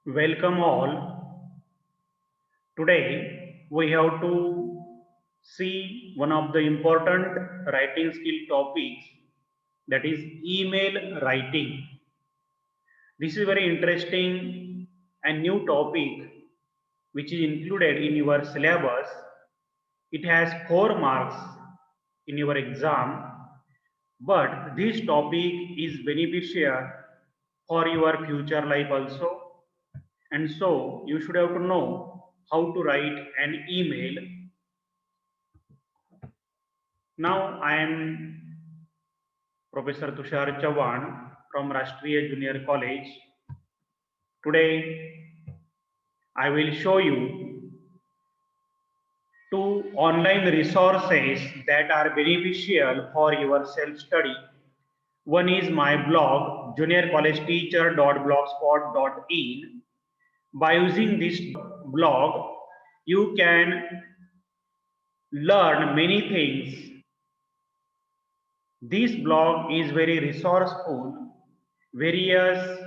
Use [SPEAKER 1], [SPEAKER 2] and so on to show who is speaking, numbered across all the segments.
[SPEAKER 1] Welcome all. Today we have to see one of the important writing skill topics, that is email writing. This is very interesting and new topic which is included in your syllabus. It has 4 marks in your exam, but this topic is beneficial for your future life also, and so you should have to know how to write an email. Now I am Professor Tushar Chavan from Rashtriya Junior College. Today I will show you two online resources that are beneficial for your self study. One is my blog juniorcollegeteacher.blogspot.in. By using this blog you can learn many things. This blog is very resourceful. Various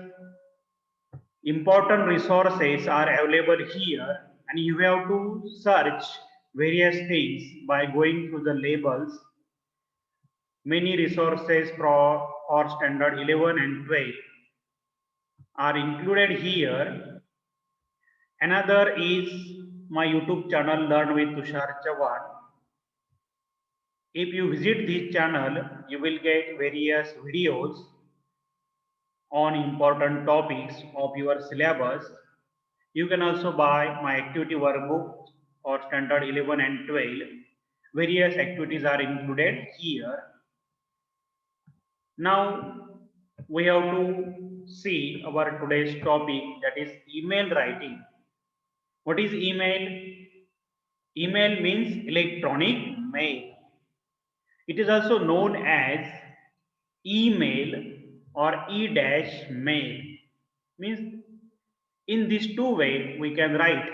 [SPEAKER 1] important resources are available here, and you have to search various things by going through the labels. Many resources for standard 11 and 12 are included here. Another is my YouTube channel Learn with Tushar Chavan. If you visit this channel, you will get various videos on important topics of your syllabus. You can also buy my activity workbook for standard 11 and 12. Various activities are included here. Now we have to see our today's topic, that is email writing. What is email? Email means electronic mail. It is also known as email or e-mail. Means in these two ways we can write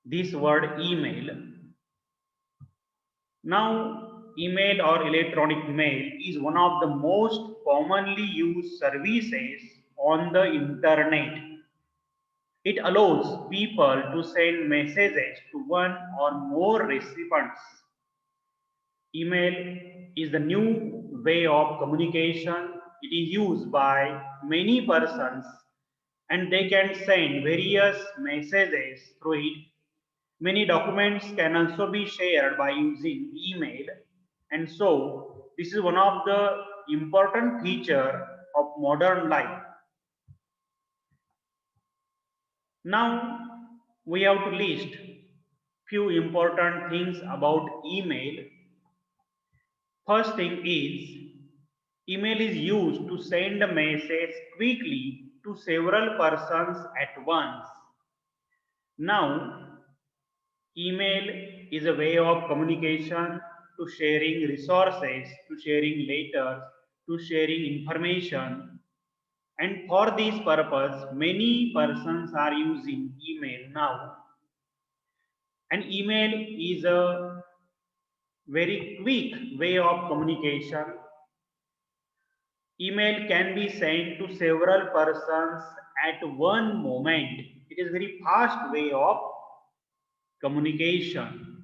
[SPEAKER 1] this word email. Now email or electronic mail is one of the most commonly used services on the internet. It allows people to send messages to one or more recipients. Email is the new way of communication. It is used by many persons and they can send various messages through it. Many documents can also be shared by using email, and so this is one of the important feature of modern life. Now we have to list few important things about email. First thing is, email is used to send a message quickly to several persons at once. Now, email is a way of communication, to sharing resources, to sharing letters, to sharing information. And for this purpose, many persons are using email now. And email is a very quick way of communication. Email can be sent to several persons at one moment. It is a very fast way of communication.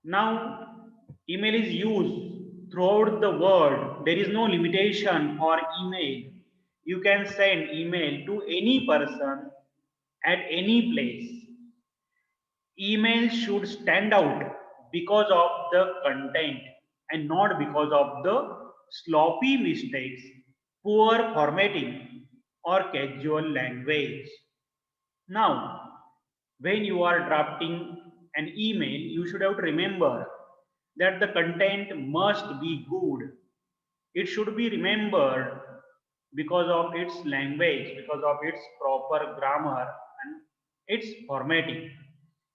[SPEAKER 1] Now, email is used throughout the world. There is no limitation for email. You can send email to any person at any place. Email should stand out because of the content and not because of the sloppy mistakes, poor formatting, or casual language. Now, when you are drafting an email, you should have to remember that the content must be good. It should be remembered because of its language, because of its proper grammar and its formatting.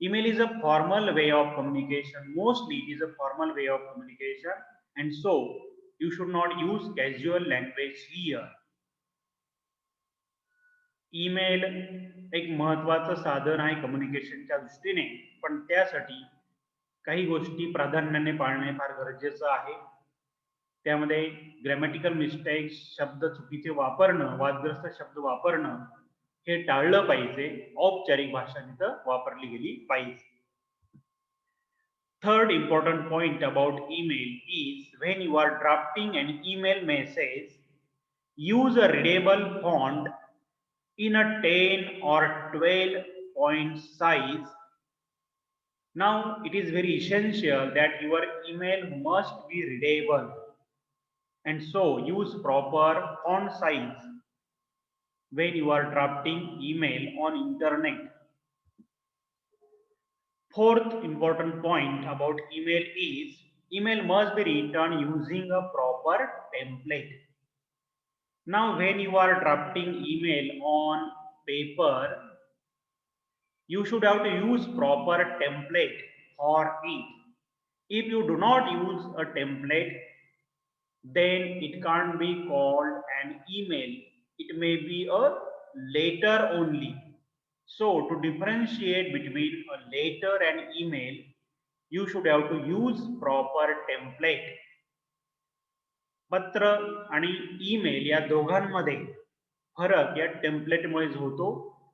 [SPEAKER 1] Email is a formal way of communication. Mostly it is a formal way of communication, and so you should not use casual language here. Email एक महत्त्वाचं साधन आहे कम्युनिकेशनच्या दृष्टीने, पण त्यासाठी काही गोष्टी प्राधान्याने पाळणे फार गरजेचं आहे. त्यामध्ये ग्रॅमॅटिकल मिस्टेक्स, शब्द चुकीचे वापरणं, वादग्रस्त शब्द वापरणं हे टाळलं पाहिजे. औपचारिक भाषा तिथं वापरली गेली पाहिजे. Third important point about email is when you are drafting an email message, use a readable font in a 10 or 12 point size. Now it is very essential that your email must be readable, and so use proper font size when you are drafting email on internet. Fourth important point about email is email must be written using a proper template. Now when you are drafting email on paper, you should have to use proper template for it. If you do not use a template, then it can't be called an email. It may be a letter only. So to differentiate between a letter and email, you should have to use proper template. पत्र आणि email या दोघांमध्ये फरक या टेम्पलेटमुळेच होतो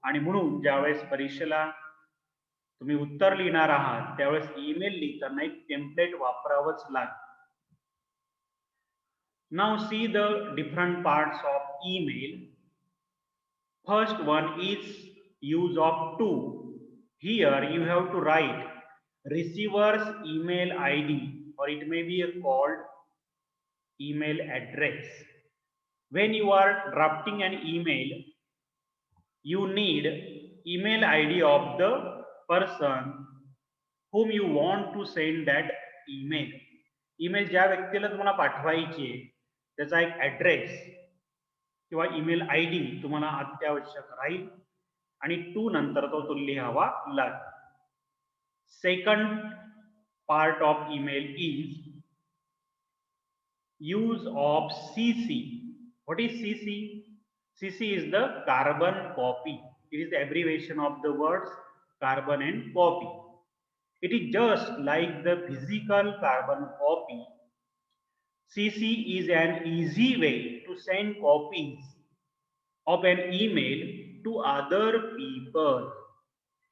[SPEAKER 1] आणि म्हणून ज्यावेळेस परीक्षेला तुम्ही उत्तर लिहिणार आहात त्यावेळेस ईमेल लिहिताना एक टेम्पलेट वापरावंच लागेल. Now see the different parts of email. First one is use of to. Here you have to write receiver's email ID, or it may be called email address. When you are drafting an email, you need email ID of the person whom you want to send that email. Email ज्या व्यक्तीला तुम्हाला पाठवायची आहे त्याचा एक address किंवा email I D तुम्हाला अत्यावश्यक राहील आणि टू नंतर तो लिहावा लागेल. Second part of email is use of CC. What is CC? CC is the carbon copy. It is the abbreviation of the words carbon and copy. It is just like the physical carbon copy. CC is an easy way to send copies of an email to other people.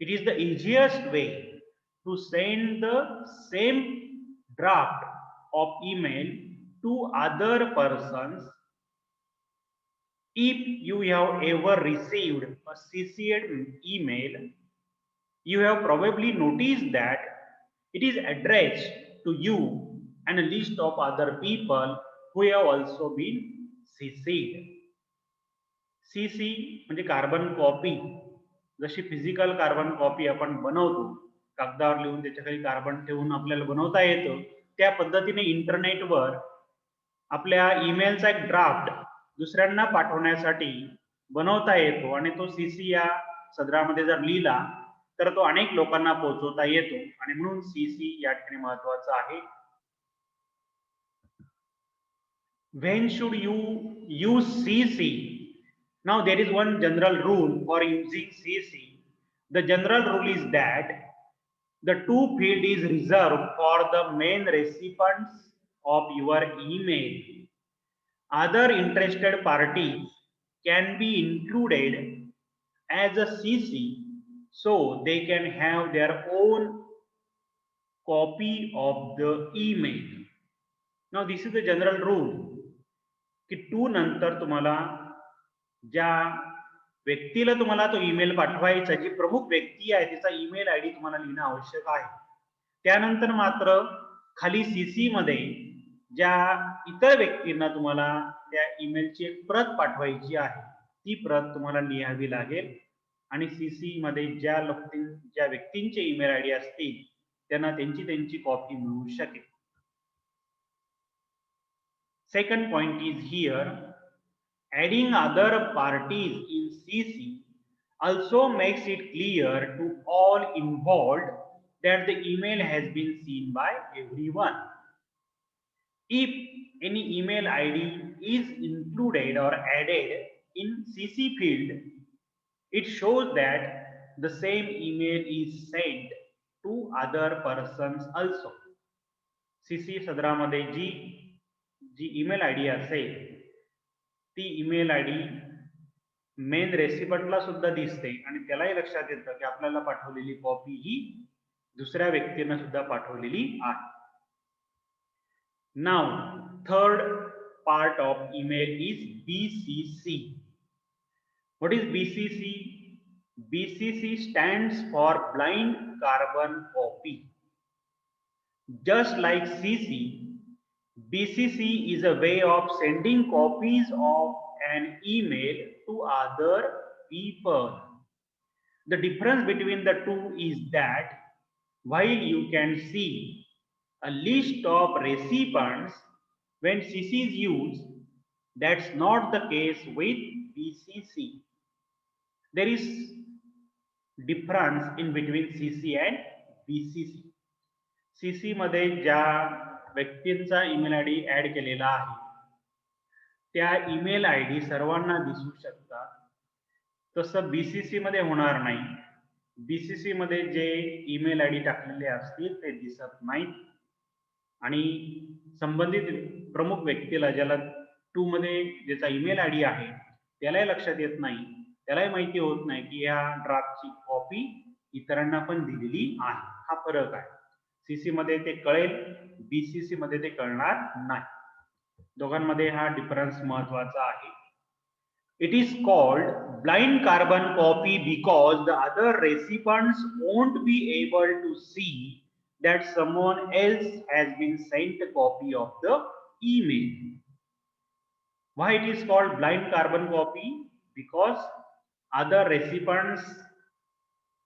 [SPEAKER 1] It is the easiest way to send the same draft of email to other persons. If you have ever received a CC'd email, you have probably noticed that it is addressed to you and a list of other people who have also been CC'd. CC म्हणजे carbon copy. जशी physical carbon copy आपण बनवतो कागदावर लिहून त्याच्याखाली carbon ठेवून आपल्याला बनवता येतं त्या पद्धतीने इंटरनेटवर आपल्या ईमेलचा एक ड्राफ्ट दुसऱ्यांना पाठवण्यासाठी बनवता येतो आणि तो सीसी या सदरामध्ये जर लिहिला तर तो अनेक लोकांना पोहोचवता येतो आणि म्हणून सीसी या ठिकाणी महत्त्वाचा आहे. When should you use CC? Now there is one general rule for using CC. The general rule is that the to field is reserved for the main recipients of your email. Other interested parties can be included as a CC so they can have their own copy of the email. Now this is the general rule की to नंतर तुम्हाला ज्या व्यक्तीला तुम्हाला तो email पाठवायचा जी प्रमुख व्यक्ती आहे तिचा ईमेल आयडी तुम्हाला लिहिणं आवश्यक आहे. त्यानंतर मात्र खाली सीसी मध्ये ज्या इतर व्यक्तींना तुम्हाला त्या ईमेलची एक प्रत पाठवायची आहे ती प्रत तुम्हाला लिहावी लागेल आणि सीसी मध्ये ज्या व्यक्तींचे ईमेल आयडी असतील त्यांना त्यांची कॉपी मिळू शकेल. Second point is here, adding other parties in CC also makes it clear to all involved that the email has been seen by everyone. If any email ID is included or added in CC field, it shows that the same email is sent to other persons also. CC सदरामध्ये ji email ID असेल ती email ID main रेसिपंटला सुद्धा दिसते आणि त्यालाही लक्षात येतं की आपल्याला पाठवलेली कॉपी ही दुसऱ्या व्यक्तीने सुद्धा पाठवलेली आहे. Now third part of email is BCC. What is BCC? BCC stands for blind carbon copy. Just like CC, BCC is a way of sending copies of an email to other people. The difference between the two is that while you can see a list of recipients when CC is used, that's not the case with BCC. There is difference in between CC and BCC. CC मध्ये ज्या व्यक्तींचा email ID add केलेला आहे त्या email ID सर्वांना दिसू शकतात. तसं BCC मध्ये होणार नाही. BCC मध्ये जे ईमेल आयडी टाकलेले असतील ते दिसत नाहीत आणि संबंधित प्रमुख व्यक्तीला ज्याला 2 मध्ये ज्याचा ईमेल आयडी आहे त्यालाही लक्षात येत नाही, त्यालाही माहिती होत नाही की या ड्राफ्टची कॉपी इतरांना पण दिलेली आहे. हा फरक आहे. CC मध्ये ते कळेल, BCC मध्ये ते कळणार नाही. दोघांमध्ये हा डिफरन्स महत्वाचा आहे. It is called blind carbon copy because the other recipients won't be able to see that someone else has been sent a copy of the email. Why it is called blind carbon copy? Because other recipients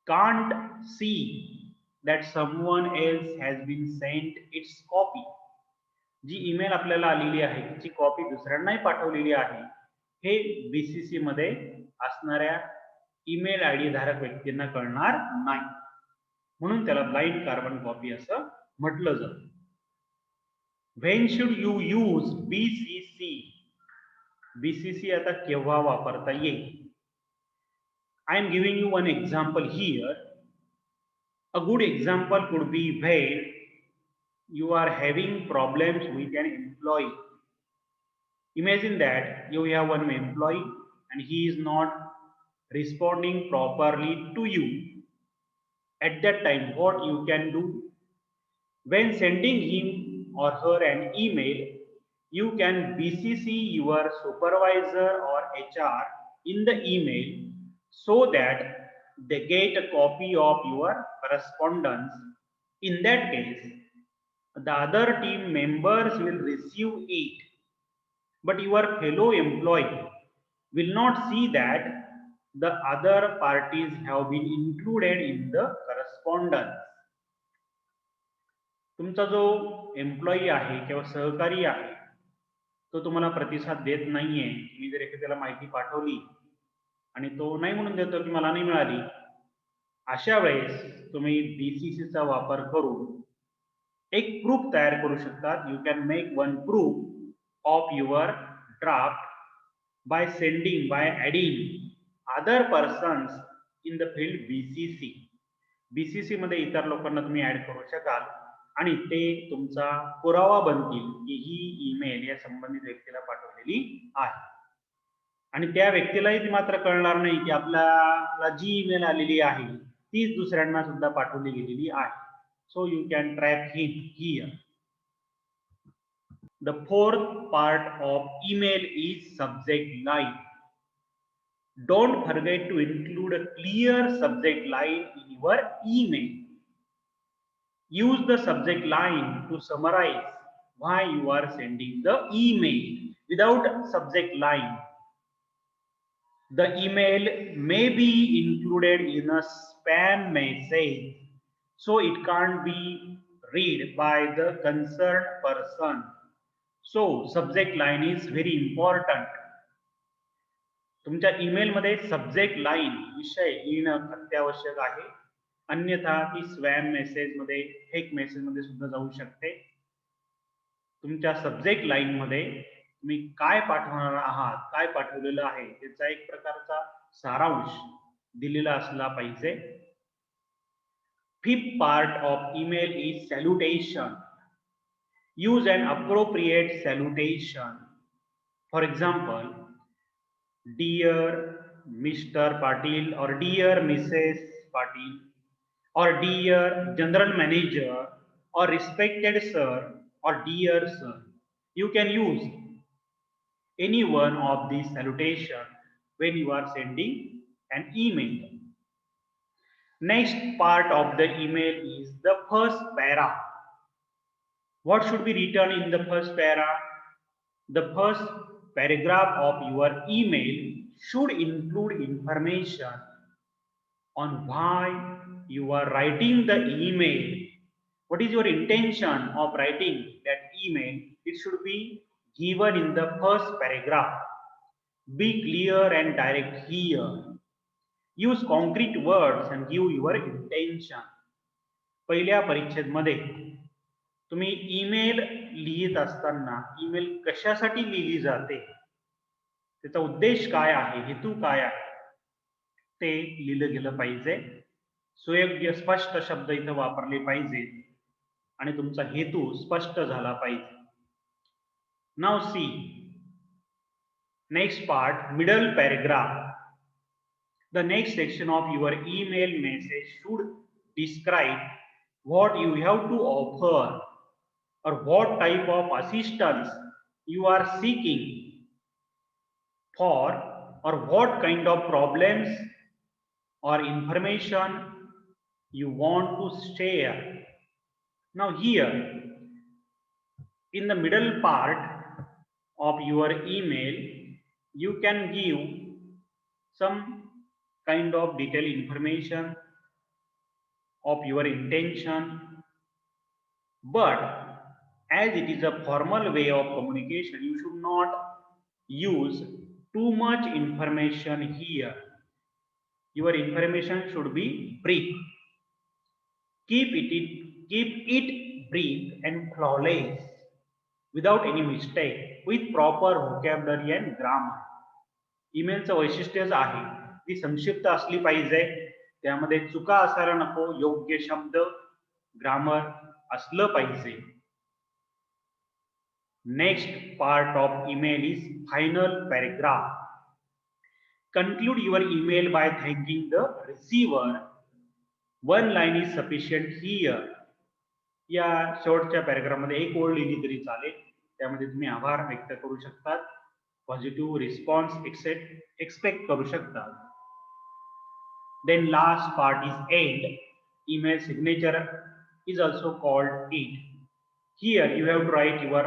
[SPEAKER 1] can't see that someone else has been sent its copy. जी email आपल्याला आलेली आहे तिची copy दुसऱ्यांनाही पाठवलेली आहे हे BCC मध्ये असणाऱ्या email ID धारक व्यक्तींना कळणार नाही, म्हणून त्याला ब्लाइंड कार्बन कॉपी असं म्हटलं जातं. When should you use BCC? BCC आता केव्हा वापरता येईल? I am giving you one example here. A good example could be when you are having problems with an employee. Imagine that you have one employee and he is not responding properly to you. At that time, what you can do? When sending him or her an email, you can BCC your supervisor or HR in the email so that they get a copy of your correspondence. In that case, the other team members will receive it, but your fellow employee will not see that the other parties have been included in the correspondence. तुमचा जो employee आहे किंवा सहकारी आहे तो तुम्हाला प्रतिसाद देत नाहीये. मी जर एखाद्याला माहिती पाठवली आणि तो नाही म्हणून देतो की मला नाही मिळाली, अशा वेळेस तुम्ही BCC चा वापर करून एक प्रूफ तयार करू शकतात. You can make one proof of your draft by adding other persons in the field BCC. BCC मध्ये इतर लोकांना तुम्ही ऍड करू शकाल आणि ते तुमचा पुरावा बनतील की ही ईमेल या संबंधित व्यक्तीला पाठवलेली आहे. आणि त्या व्यक्तीलाही ती मात्र कळणार नाही की आपल्याला जी ईमेल आलेली आहे तीच दुसऱ्यांना सुद्धा पाठवली गेलेली आहे. So you can track him here. The fourth part of email is subject line. Don't forget to include a clear subject line in your email. Use the subject line to summarize why you are sending the email. Without subject line, the email may be included in a spam message, so it can't be read by the concerned person. So subject line is very important. तुमच्या email मध्ये subject line विषय लिहिणं अत्यावश्यक आहे, अन्यथा ती spam message मध्ये fake message मध्ये सुद्धा जाऊ शकते. तुमच्या सब्जेक्ट लाईन मध्ये तुम्ही काय पाठवणार आहात, काय पाठवलेलं आहे त्याचा एक प्रकारचा सारांश दिलेला असला पाहिजे. Fifth part of email is salutation. Use an appropriate salutation. For example, dear Mr. Patil or dear Mrs. Patil or dear General Manager or respected sir or dear sir. You can use any one of these salutation when you are sending an email. Next part of the email is the first para. What should be written in the first para? The first paragraph of your email should include information on why you are writing the email. What is your intention of writing that email? It should be given in the first paragraph. Be clear and direct here. Use concrete words and give your intention. पहिल्या परीक्षेमध्ये तुम्ही email लिहित असताना email कशासाठी लिहिली जाते, त्याचा उद्देश काय आहे, हेतू काय आहे, ते लिहिलं गेलं पाहिजे. सुयोग्य स्पष्ट शब्द इथं वापरले पाहिजे आणि तुमचा हेतू स्पष्ट झाला पाहिजे. Now see next part, middle paragraph. The next section of your email message should describe what you have to offer or what type of assistance you are seeking for or what kind of problems or information you want to share. Now here in the middle part of your email you can give some kind of detailed information of your intention, but as it is a formal way of communication, you should not use too much information here. Your information should be brief. Keep it brief and flawless without any mistake, with proper vocabulary and grammar. ईमेलचं वैशिष्ट्यच आहे ती संक्षिप्त असली पाहिजे, त्यामध्ये चुका असायला नको, योग्य शब्द ग्रामर असलं पाहिजे. Next part of email is final paragraph. Conclude your email by thanking the receiver. One line is sufficient here. या शेवटच्या पॅराग्राफमध्ये एक ओळ लिहिली तरी चालेल, त्यामध्ये तुम्ही आभार व्यक्त करू शकता, पॉझिटिव्ह रिस्पॉन्स एक्सपेक्ट करू शकता. Then last part is end. Email signature is also called it. Here you have to write your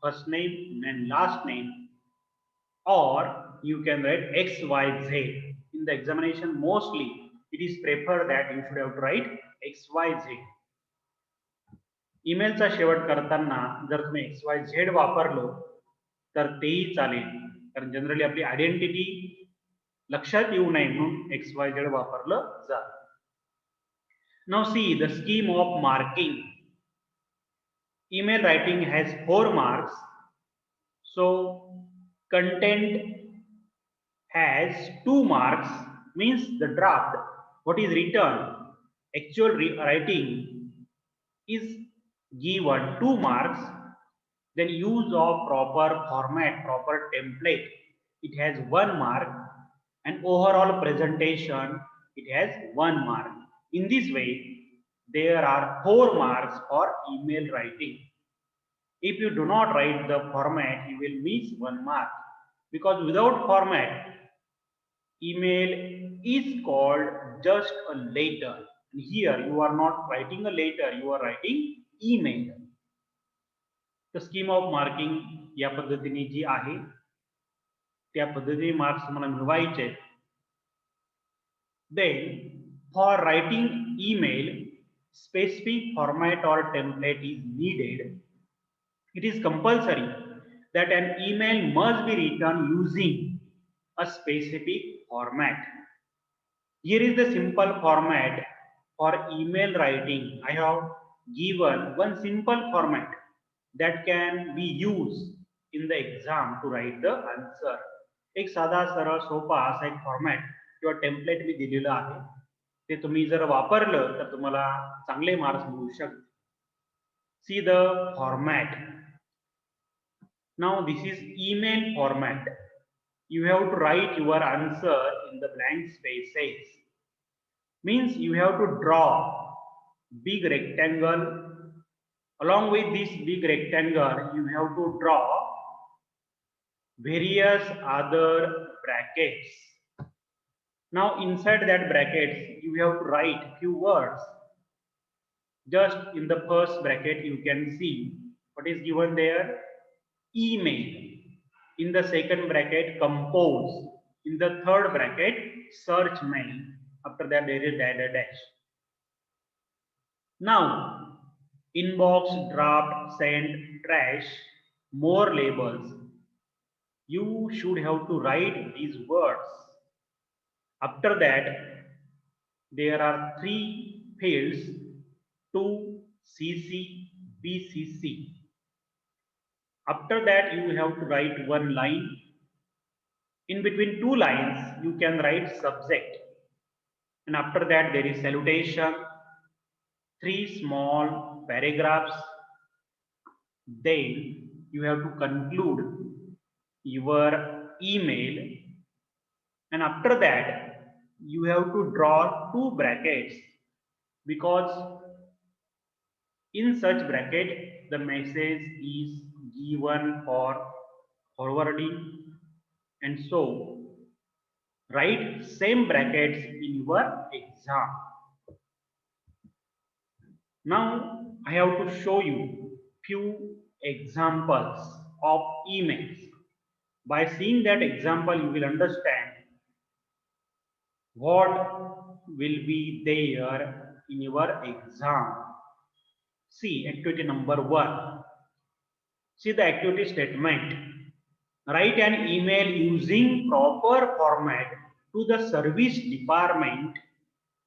[SPEAKER 1] first name and last name, or you can write XYZ. In the examination mostly it is preferred that you should have to write XYZ. ईमेलचा शेवट करताना जर तुम्ही XYZ वापरलो तर तेही चालेल, कारण generally आपली आयडेंटिटी लक्षात येऊ नये म्हणून XYZ वापरलं जातं. Now see the scheme of marking. Email writing has 4 marks. So content has 2 marks, means the draft, what is written, actual writing is given 2 marks. Then use of proper format, proper template, it has 1 mark, and overall presentation it has 1 mark. In this way there are 4 marks for email writing. If you do not write the format you will miss 1 mark, because without format email is called just a letter. And here you are not writing a letter, you are writing email. The scheme of marking या पद्धतीने जी आहे त्या पद्धतीने marks तुम्हाला मिळवायचे. Then for writing email specific format or template is needed. It is compulsory that an email must be written using a specific format. Here is the simple format for email writing. I have given one simple format that can be used in the exam to write the answer. एक साधा सरळ सोपा असा एक format किंवा template मी दिलेलं आहे, ते तुम्ही जर वापरलं तर तुम्हाला चांगले मार्क्स मिळू शकतात. See the format. Now this is email format. you have to write your answer in the blank spaces. Means you have to draw big rectangle. Along with this big rectangle, you have to draw various other brackets. Now inside that brackets, you have to write few words. Just in the first bracket, you can see what is given there: email. In the second bracket, compose. In the third bracket, search mail. After that, there is dash. Now, inbox, draft, send, trash, more labels. You should have to write these words. After that, there are three fields to CC, BCC. After that, you have to write one line. In between two lines, you can write subject. And after that, there is salutation, three small paragraphs. Then you have to conclude your email. And after that, you have to draw two brackets, because in such bracket, the message is given for forwarding. And so, write same brackets in your exam. Now I have to show you few examples of emails. By seeing that example, you will understand what will be there in your exam. See activity number 1. See the activity statement. Write an email using proper format to the service department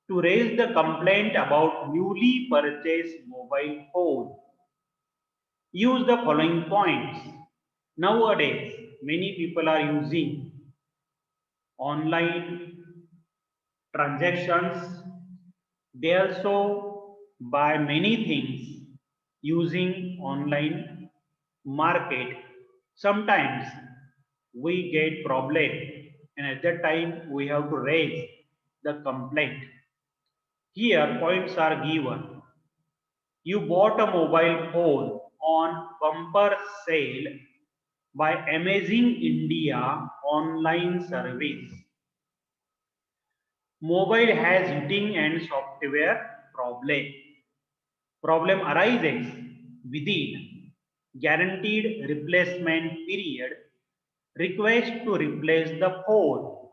[SPEAKER 1] to raise the complaint about newly purchased mobile phone. Use the following points. Nowadays, many people are using online transactions. They also buy many things using online market. Sometimes we get problem, and at that time we have to raise the complaint. Here points are given. You bought a mobile phone on bumper sale by Amazing India online service. Mobile has heating and software problem. Problem arises within guaranteed replacement period. Request to replace the phone.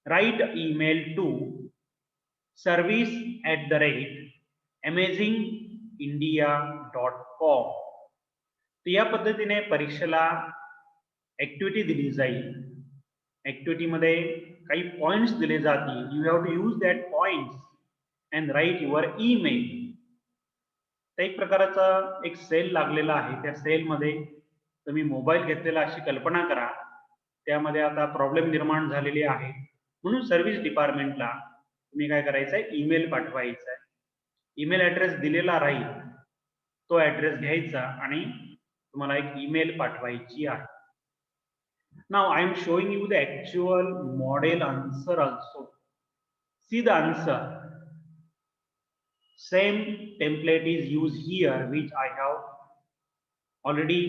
[SPEAKER 1] Write email to service@amazingindia.com. तर या पद्धतीने परीक्षेला activity दिली जाईल. ऍक्टिव्हिटीमध्ये काही points दिले जातील. You have to use that points and write your email. तर एक प्रकारचा एक सेल लागलेला आहे. त्या सेलमध्ये तुम्ही मोबाईल घेतलेला अशी कल्पना करा. त्यामध्ये आता प्रॉब्लेम निर्माण झालेली आहे, म्हणून सर्व्हिस डिपार्टमेंटला तुम्ही काय करायचं आहे, ईमेल पाठवायचा आहे. ईमेल ॲड्रेस दिलेला राहील, तो ॲड्रेस घ्यायचा आणि तुम्हाला एक ईमेल पाठवायची आहे. Now I am showing you the actual model answer also. See the answer. Same template is used here, which I have already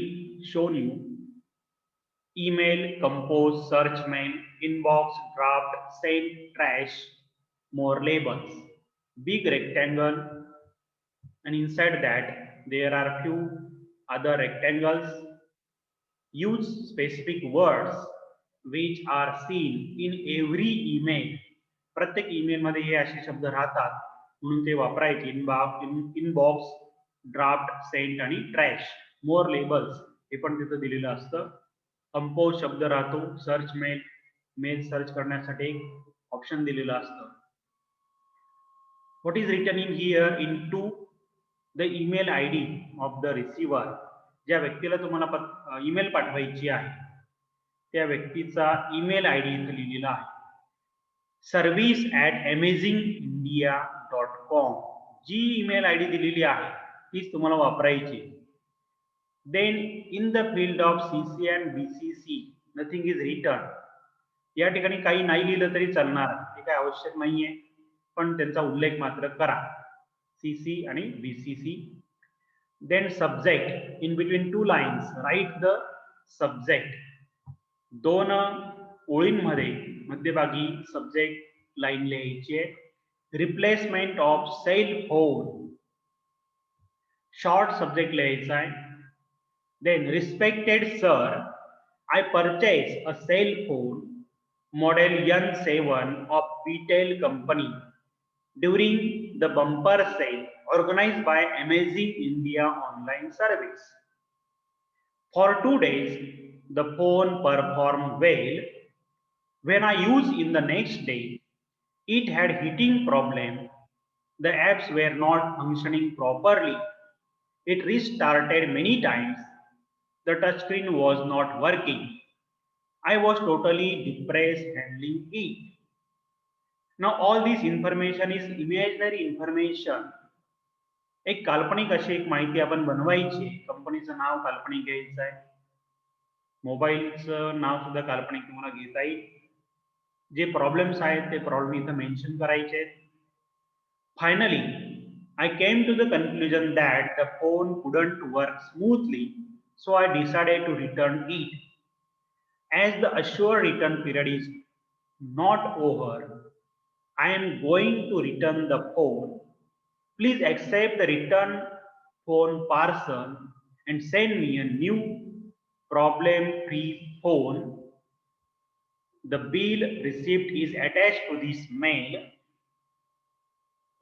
[SPEAKER 1] shown you. Email, compose, search mail, inbox, draft, send, trash, more labels. Big rectangle, and inside that there are few other rectangles. Use specific words which are seen in every email. प्रत्येक email मध्ये हे असे शब्द राहतात, म्हणून ते वापरायचे. Inbox, draft, Saint आणि trash. मोर labels हे पण तिथं दिलेलं असतं. कंपोज शब्द राहतो. सर्च मेल, मेल सर्च करण्यासाठी एक ऑप्शन दिलेलं असतं. What is written in here in to the email I D of the receiver. ज्या व्यक्तीला तुम्हाला ईमेल पाठवायची आहे त्या व्यक्तीचा ईमेल आय डी इथे लिहिलेला आहे. service@amazingindia.com. Ji email I D दिलेली आहे तीच तुम्हाला वापरायची. Then in the field of CC and BCC nothing is written. या ठिकाणी काही नाही लिहिलं तरी चालणार, हे काय आवश्यक नाहीये, पण त्यांचा उल्लेख मात्र करा. CC आणि BCC. Then subject, in between two lines write the subject. दोन ओळींमध्ये मध्यभागी सब्जेक्ट लाईन लिहायची आहे. Replacement of cell phone, short subject लिहायचा आहे. Then respected sir, I purchased a cell phone model N7 of Betel company during the bumper sale organized by Amazing India online service. For 2 days, the phone performed well. When I used in the next day, it had heating problem. The apps were not functioning properly. It restarted many times. The touchscreen was not working. I was totally depressed handling it. Now all this information is imaginary information. एक काल्पनिक अशी एक माहिती आपण बनवायची. कंपनीचं नाव काल्पनिक घ्यायचं आहे, मोबाईलचं नाव सुद्धा काल्पनिक तुम्हाला घेता येईल. जे प्रॉब्लेम्स आहेत ते प्रॉब्लेम इथं मेन्शन करायचे आहेत. Finally I came to the conclusion that the phone couldn't work smoothly, so I decided to return it. As the assured return period is not over, I am going to return the phone. Please accept the return phone parcel and send me a new problem-free phone. The bill receipt is attached to this mail.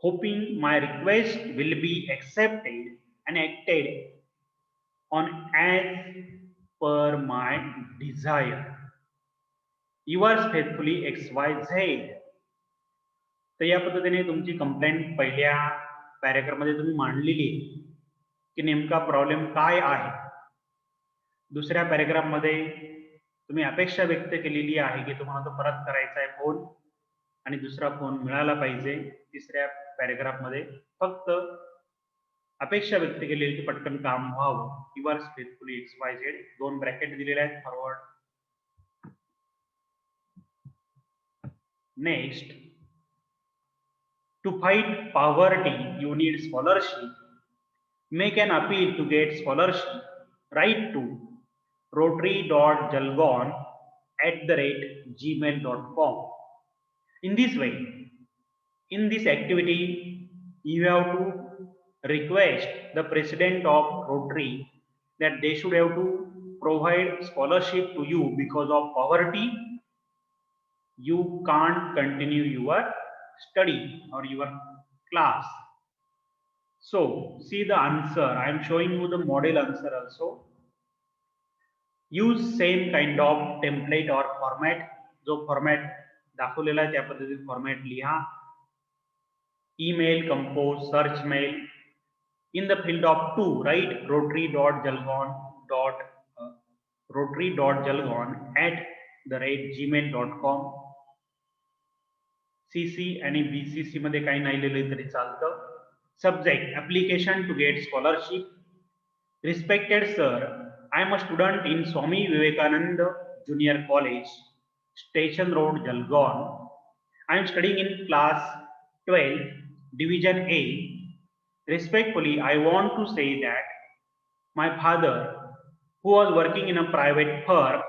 [SPEAKER 1] Hoping my request will be accepted and acted on as per my desire. Yours faithfully XYZ. तर या पद्धतीने तुमची complaint पहिल्या पॅराग्राफमध्ये तुम्ही मांडलेली आहे की नेमका प्रॉब्लेम काय आहे. दुसऱ्या पॅराग्राफमध्ये तुम्ही अपेक्षा व्यक्त केलेली आहे की तुम्हाला तो परत करायचा आहे फोन आणि दुसरा फोन मिळाला पाहिजे. तिसऱ्या पॅराग्राफमध्ये फक्त अपेक्षा व्यक्त केलेली की पटकन काम व्हावं. युअर्स फेथफुली XYZ, दोन ब्रॅकेट दिलेले आहेत forward. Next, to fight poverty you need scholarship. Make an appeal to get scholarship. Write to rotary.jalgon@gmail.com. In this way, in this activity, you have to request the president of Rotary that they should have to provide scholarship to you because of poverty. You can't continue your study or your class. So see the answer. I am showing you the model answer also. Use same kind of template or format. जो format दाखवलेला आहे त्या पद्धतीने format लिहा. Email, compose, search mail. In the field of to, write rotary.jalgon@gmail.com. CC आणि BCC मध्ये काही नाही लिहिलं तरी चालतं. Subject, application to get scholarship. Respected sir, I am a student in Swami Vivekananda Junior College, Station Road, Jalgaon. I am studying in class 12, Division A. Respectfully, I want to say that my father, who was working in a private firm,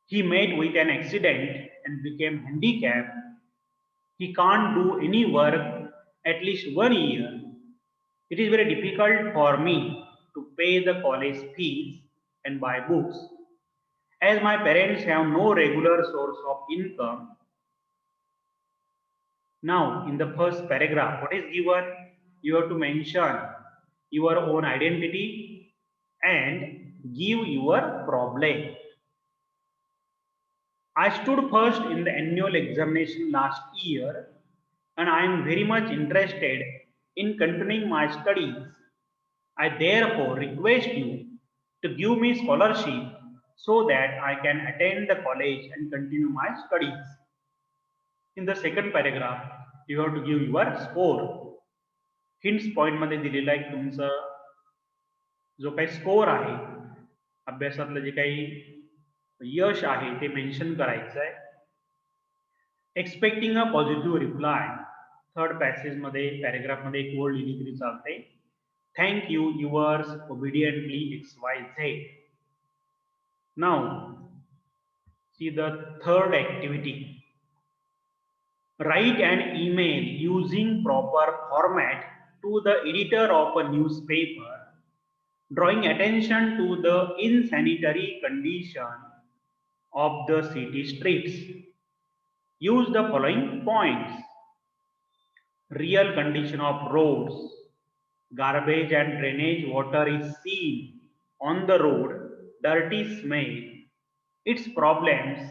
[SPEAKER 1] he met with an accident and became handicapped. He can't do any work at least 1 year. It is very difficult for me to pay the college fees and buy books, as my parents have no regular source of income. Now, in the first paragraph, what is given? You have to mention your own identity and give your problem. I stood first in the annual examination last year and I am very much interested in continuing my studies. I therefore request you to give me scholarship so that I can attend the college and continue my studies. In the second paragraph, you have to give your score. Hints point मध्ये दिलेला आहे तुमचं जो काही score आहे, अभ्यासातलं जे काही यश आहे ते मेन्शन करायचं आहे. Expecting a positive reply. Third passage मध्ये पॅरेग्राफ मध्ये एक वर्ड लिहिली तरी चालते. Thank you yours obediently XYZ. Now see the third activity. Write an email using proper format to the editor of a newspaper, drawing attention to the insanitary condition of the city streets. Use the following points. Real condition of roads. Garbage and drainage water is seen on the road. Dirty smell. Its problems.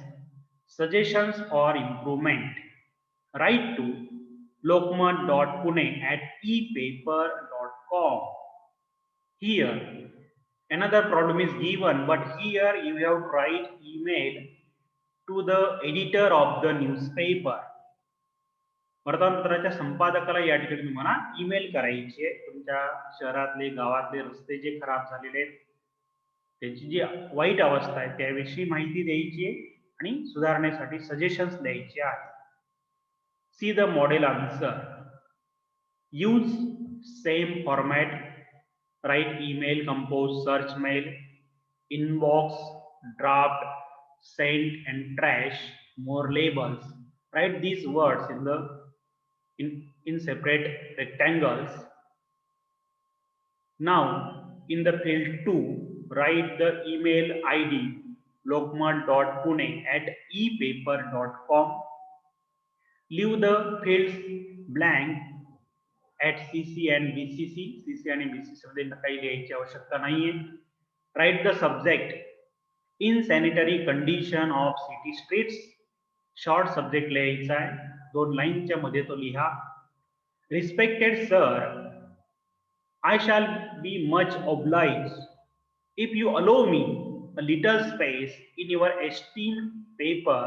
[SPEAKER 1] Suggestions for improvement. Write to lokmat.pune@epaper.com. Here, another problem is given, but here you have to write email to the editor of the newspaper. वर्तमानपत्राच्या संपादकाला या ठिकाणी तुम्हाला email करायची आहे. तुमच्या शहरातले गावातले रस्ते जे खराब झालेले आहेत त्यांची जी वाईट अवस्था आहे त्याविषयी माहिती द्यायची आहे आणि सुधारण्यासाठी सजेशन्स द्यायचे आहेत. See the model answer. Use same format. Write email, compose, search mail, inbox, draft, sent and trash. More labels. Write these words in separate rectangles. Now in the field 2, write the email ID lokmat.pune@epaper.com. Leave the fields blank at CC and BCC. CC आणि BCC मध्ये काही लिहायची आवश्यकता नाहीये. Write the subject insanitary condition of city streets. Short subject लिहायचा आहे. 2 लाईनच्या मध्ये तो लिहा. Respected sir, I shall be much obliged if you allow me a little space in your esteemed paper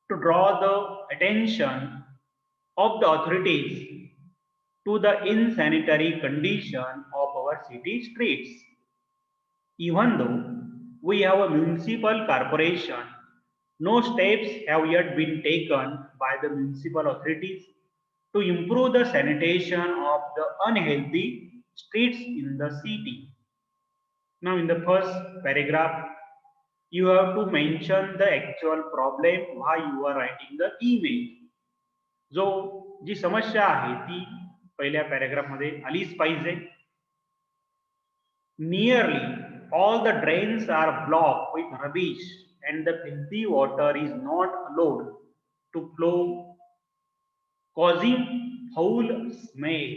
[SPEAKER 1] to draw the attention of the authorities to the insanitary condition of our city streets. Even though we have a municipal corporation, no steps have yet been taken by the municipal authorities to improve the sanitation of the unhealthy streets in the city. Now in the first paragraph, you have to mention the actual problem why you are writing the email. जी समस्या आहे ती पहिल्या paragraph मध्ये आलीच पाहिजे. Nearly all the drains are blocked with rubbish and the filthy water is not allowed to flow, causing foul smell.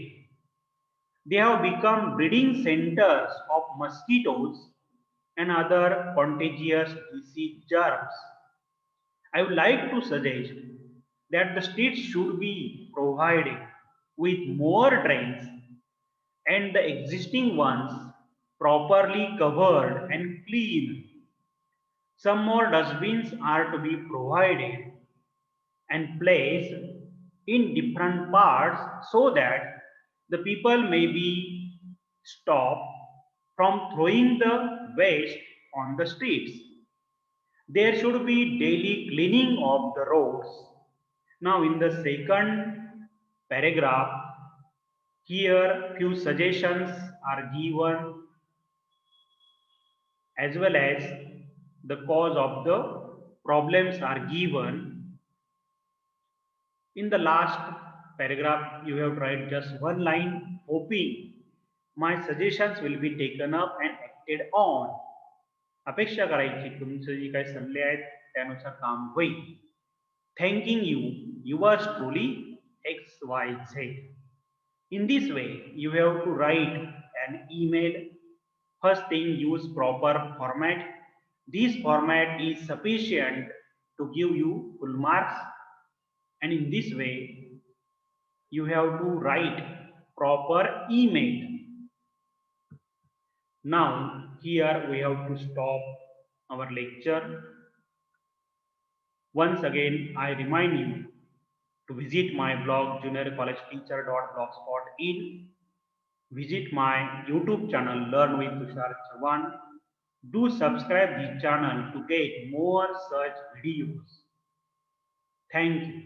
[SPEAKER 1] They have become breeding centers of mosquitoes and other contagious disease germs. I would like to suggest that the streets should be provided with more drains and the existing ones properly covered and cleaned. Some more dustbins are to be provided and placed in different parts so that the people may be stopped from throwing the waste on the streets. There should be daily cleaning of the roads. Now in the second paragraph, here few suggestions are given as well as the cause of the problems are given. In the last paragraph, you have to write just one line, hoping my suggestions will be taken up and acted on. अपेक्षा करायची तुमचे जी काही सल्ले आहेत त्यानुसार काम होईल. Thanking you, yours truly XYZ. In this way, you have to write an email. First thing, use proper format. This format is sufficient to give you full marks, and in this way you have to write proper email. Now here we have to stop our lecture. Once again I remind you to visit my blog juniorcollegeteacher.blogspot.in. Visit my YouTube channel Learn with Tushar Chavan. Do subscribe this channel to get more such videos. Thank you.